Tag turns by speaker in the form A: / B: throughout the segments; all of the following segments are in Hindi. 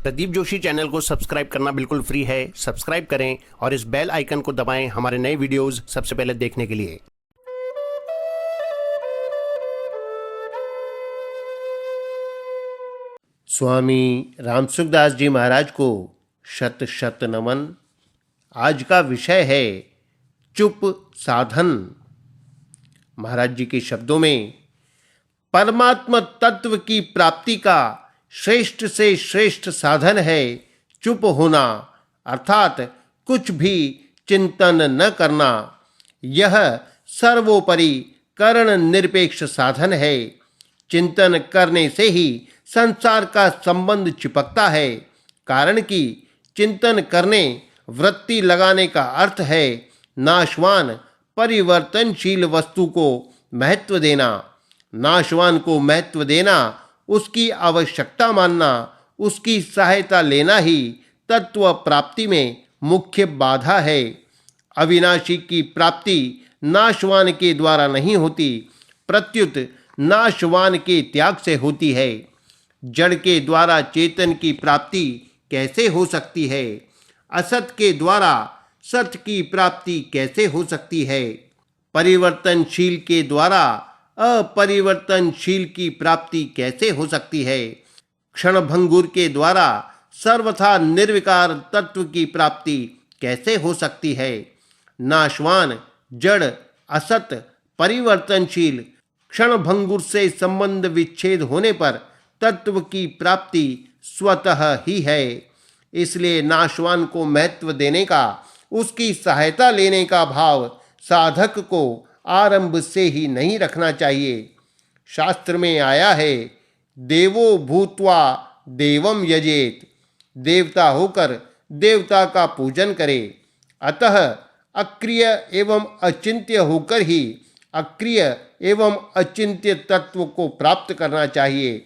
A: प्रदीप जोशी चैनल को सब्सक्राइब करना बिल्कुल फ्री है। सब्सक्राइब करें और इस बेल आइकन को दबाएं हमारे नए वीडियोस सबसे पहले देखने के लिए। स्वामी रामसुखदास जी महाराज को शत शत नमन। आज का विषय है चुप साधन। महाराज जी के शब्दों में, परमात्मा तत्व की प्राप्ति का श्रेष्ठ से श्रेष्ठ साधन है चुप होना, अर्थात कुछ भी चिंतन न करना। यह सर्वोपरि करण निरपेक्ष साधन है। चिंतन करने से ही संसार का संबंध चिपकता है, कारण कि चिंतन करने, वृत्ति लगाने का अर्थ है नाशवान परिवर्तनशील वस्तु को महत्व देना। नाशवान को महत्व देना, उसकी आवश्यकता मानना, उसकी सहायता लेना ही तत्व प्राप्ति में मुख्य बाधा है। अविनाशी की प्राप्ति नाशवान के द्वारा नहीं होती, प्रत्युत नाशवान के त्याग से होती है। जड़ के द्वारा चेतन की प्राप्ति कैसे हो सकती है? असत के द्वारा सत्य की प्राप्ति कैसे हो सकती है? परिवर्तनशील के द्वारा अपरिवर्तनशील की प्राप्ति कैसे हो सकती है? क्षणभंगुर के द्वारा सर्वथा निर्विकार तत्व की प्राप्ति कैसे हो सकती है? नाशवान, जड़, असत, परिवर्तनशील, क्षणभंगुर से संबंध विच्छेद होने पर तत्व की प्राप्ति स्वतः ही है। इसलिए नाशवान को महत्व देने का, उसकी सहायता लेने का भाव साधक को आरंभ से ही नहीं रखना चाहिए। शास्त्र में आया है, देवो भूत्वा देवम यजेत, देवता होकर देवता का पूजन करे। अतः अक्रिय एवं अचिंत्य होकर ही अक्रिय एवं अचिंत्य तत्व को प्राप्त करना चाहिए।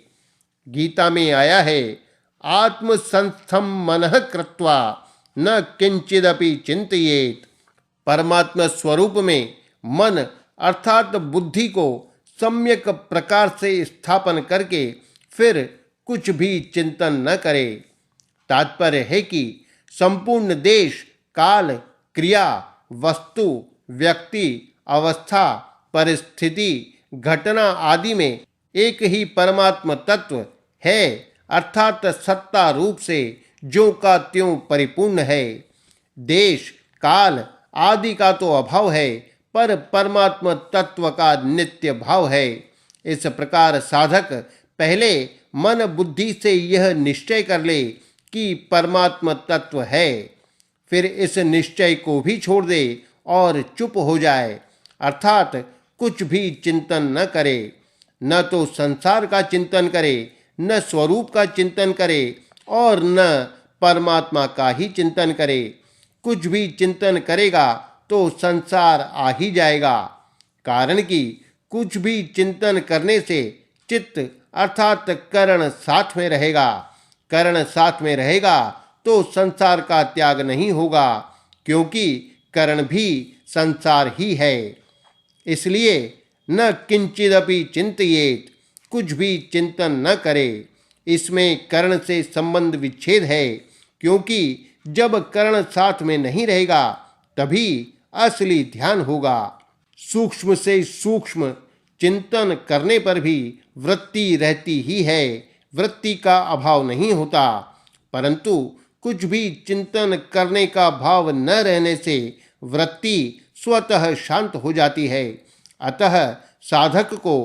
A: गीता में आया है, आत्मसंस्थम मनः कृत्वा न किंचिदपि चिंतयेत। परमात्मा स्वरूप में मन अर्थात बुद्धि को सम्यक प्रकार से स्थापन करके फिर कुछ भी चिंतन न करे। तात्पर्य है कि संपूर्ण देश, काल, क्रिया, वस्तु, व्यक्ति, अवस्था, परिस्थिति, घटना आदि में एक ही परमात्मा तत्व है, अर्थात सत्ता रूप से ज्यों का त्यों परिपूर्ण है। देश, काल आदि का तो अभाव है, पर परमात्मा तत्व का नित्य भाव है। इस प्रकार साधक पहले मन बुद्धि से यह निश्चय कर ले कि परमात्मा तत्व है, फिर इस निश्चय को भी छोड़ दे और चुप हो जाए, अर्थात कुछ भी चिंतन न करे। न तो संसार का चिंतन करे, न स्वरूप का चिंतन करे और न परमात्मा का ही चिंतन करे। कुछ भी चिंतन करेगा तो संसार आ ही जाएगा, कारण कि कुछ भी चिंतन करने से चित्त अर्थात करण साथ में रहेगा। करण साथ में रहेगा तो संसार का त्याग नहीं होगा, क्योंकि करण भी संसार ही है। इसलिए न किंचिदपि चिंतयेत, कुछ भी चिंतन न करे। इसमें करण से संबंध विच्छेद है, क्योंकि जब करण साथ में नहीं रहेगा तभी असली ध्यान होगा। सूक्ष्म से सूक्ष्म चिंतन करने पर भी वृत्ति रहती ही है, वृत्ति का अभाव नहीं होता, परंतु कुछ भी चिंतन करने का भाव न रहने से वृत्ति स्वतः शांत हो जाती है। अतः साधक को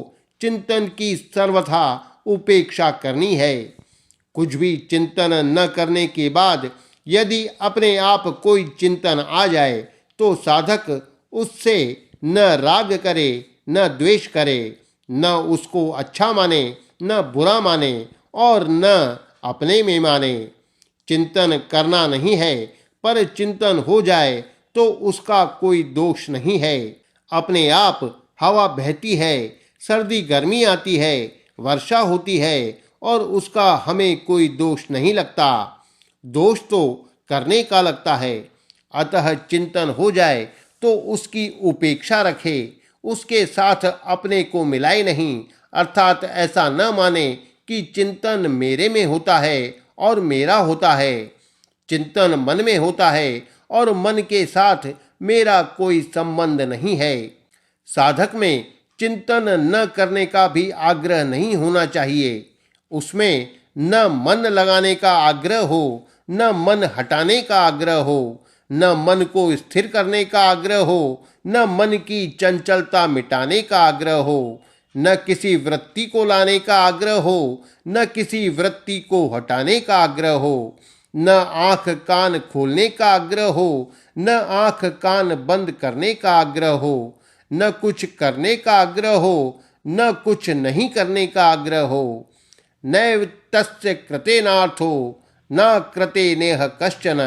A: चिंतन की सर्वथा उपेक्षा करनी है। कुछ भी चिंतन न करने के बाद यदि अपने आप कोई चिंतन आ जाए तो साधक उससे न राग करे, न द्वेष करे, न उसको अच्छा माने, न बुरा माने और न अपने में माने। चिंतन करना नहीं है, पर चिंतन हो जाए तो उसका कोई दोष नहीं है। अपने आप हवा बहती है, सर्दी गर्मी आती है, वर्षा होती है और उसका हमें कोई दोष नहीं लगता, दोष तो करने का लगता है। अतः चिंतन हो जाए तो उसकी उपेक्षा रखे, उसके साथ अपने को मिलाए नहीं, अर्थात ऐसा न माने कि चिंतन मेरे में होता है और मेरा होता है। चिंतन मन में होता है और मन के साथ मेरा कोई संबंध नहीं है। साधक में चिंतन न करने का भी आग्रह नहीं होना चाहिए। उसमें न मन लगाने का आग्रह हो, न मन हटाने का आग्रह हो, न मन को स्थिर करने का आग्रह हो, न मन की चंचलता मिटाने का आग्रह हो, न किसी वृत्ति को लाने का आग्रह हो, न किसी वृत्ति को हटाने का आग्रह हो, न आंख कान खोलने का आग्रह हो, न आंख कान बंद करने का आग्रह हो, न कुछ करने का आग्रह हो, न कुछ नहीं करने का आग्रह हो। नैव तस्य कृतेनार्थो न कृते नेह कश्चन।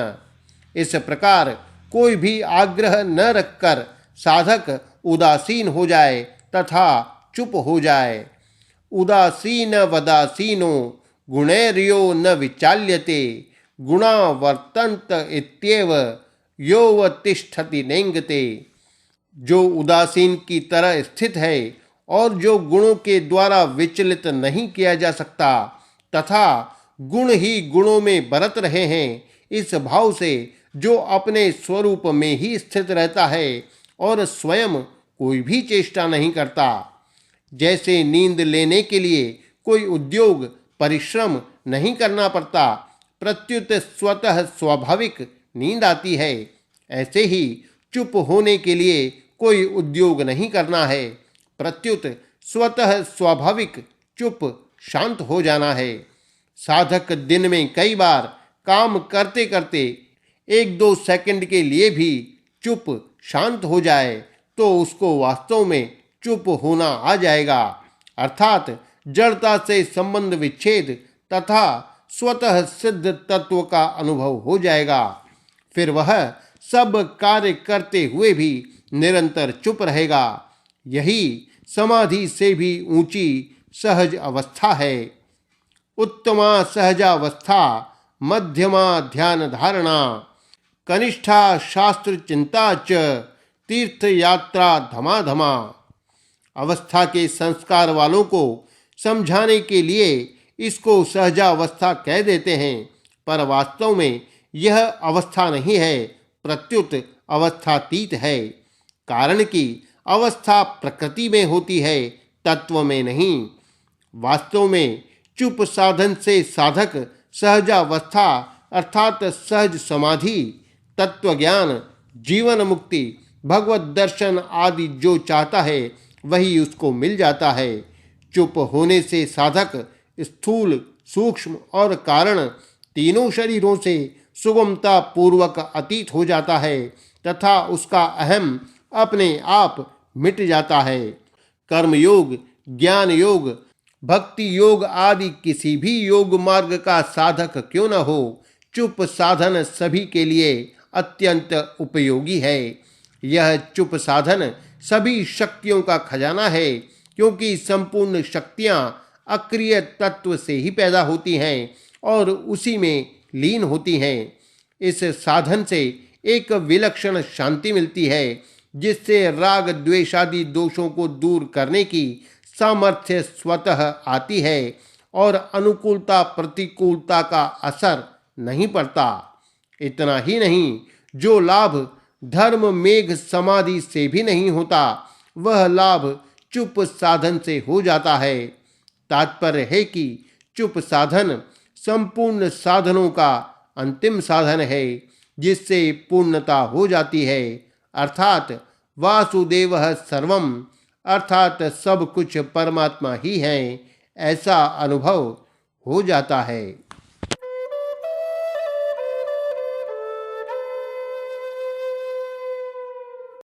A: इस प्रकार कोई भी आग्रह न रखकर साधक उदासीन हो जाए तथा चुप हो जाए। उदासीन वदासीनो गुणैर्यो न विचाल्यते गुणा वर्तन्त इत्येव यो तिष्ठति नेंगते। जो उदासीन की तरह स्थित है और जो गुणों के द्वारा विचलित नहीं किया जा सकता तथा गुण ही गुणों में बरत रहे हैं, इस भाव से जो अपने स्वरूप में ही स्थित रहता है और स्वयं कोई भी चेष्टा नहीं करता। जैसे नींद लेने के लिए कोई उद्योग परिश्रम नहीं करना पड़ता, प्रत्युत स्वतः स्वाभाविक नींद आती है, ऐसे ही चुप होने के लिए कोई उद्योग नहीं करना है, प्रत्युत स्वतः स्वाभाविक चुप शांत हो जाना है। साधक दिन में कई बार काम करते करते 1-2 सेकंड के लिए भी चुप शांत हो जाए तो उसको वास्तव में चुप होना आ जाएगा, अर्थात जड़ता से संबंध विच्छेद तथा स्वतः सिद्ध तत्व का अनुभव हो जाएगा। फिर वह सब कार्य करते हुए भी निरंतर चुप रहेगा। यही समाधि से भी ऊंची सहज अवस्था है। उत्तमा सहजावस्था, मध्यमा ध्यान धारणा, कनिष्ठा शास्त्र चिंता च, तीर्थ यात्रा धमाधमा। अवस्था के संस्कार वालों को समझाने के लिए इसको सहजावस्था कह देते हैं, पर वास्तव में यह अवस्था नहीं है, प्रत्युत अवस्थातीत है। कारण कि अवस्था प्रकृति में होती है, तत्व में नहीं। वास्तव में चुप साधन से साधक सहजावस्था अर्थात सहज समाधि, तत्व ज्ञान, जीवन मुक्ति, भगवत दर्शन आदि जो चाहता है वही उसको मिल जाता है। चुप होने से साधक स्थूल, सूक्ष्म और कारण तीनों शरीरों से सुगमता पूर्वक अतीत हो जाता है तथा उसका अहम अपने आप मिट जाता है। कर्म योग, ज्ञान योग, भक्ति योग आदि किसी भी योग मार्ग का साधक क्यों न हो, चुप साधन सभी के लिए अत्यंत उपयोगी है। यह चुप साधन सभी शक्तियों का खजाना है, क्योंकि संपूर्ण शक्तियां अक्रिय तत्व से ही पैदा होती हैं और उसी में लीन होती हैं। इस साधन से एक विलक्षण शांति मिलती है, जिससे राग द्वेष आदि दोषों को दूर करने की सामर्थ्य स्वतः आती है और अनुकूलता प्रतिकूलता का असर नहीं पड़ता। इतना ही नहीं, जो लाभ धर्म मेघ समाधि से भी नहीं होता, वह लाभ चुप साधन से हो जाता है। तात्पर्य है कि चुप साधन संपूर्ण साधनों का अंतिम साधन है, जिससे पूर्णता हो जाती है, अर्थात वासुदेवः सर्वम, अर्थात सब कुछ परमात्मा ही है, ऐसा अनुभव हो जाता है।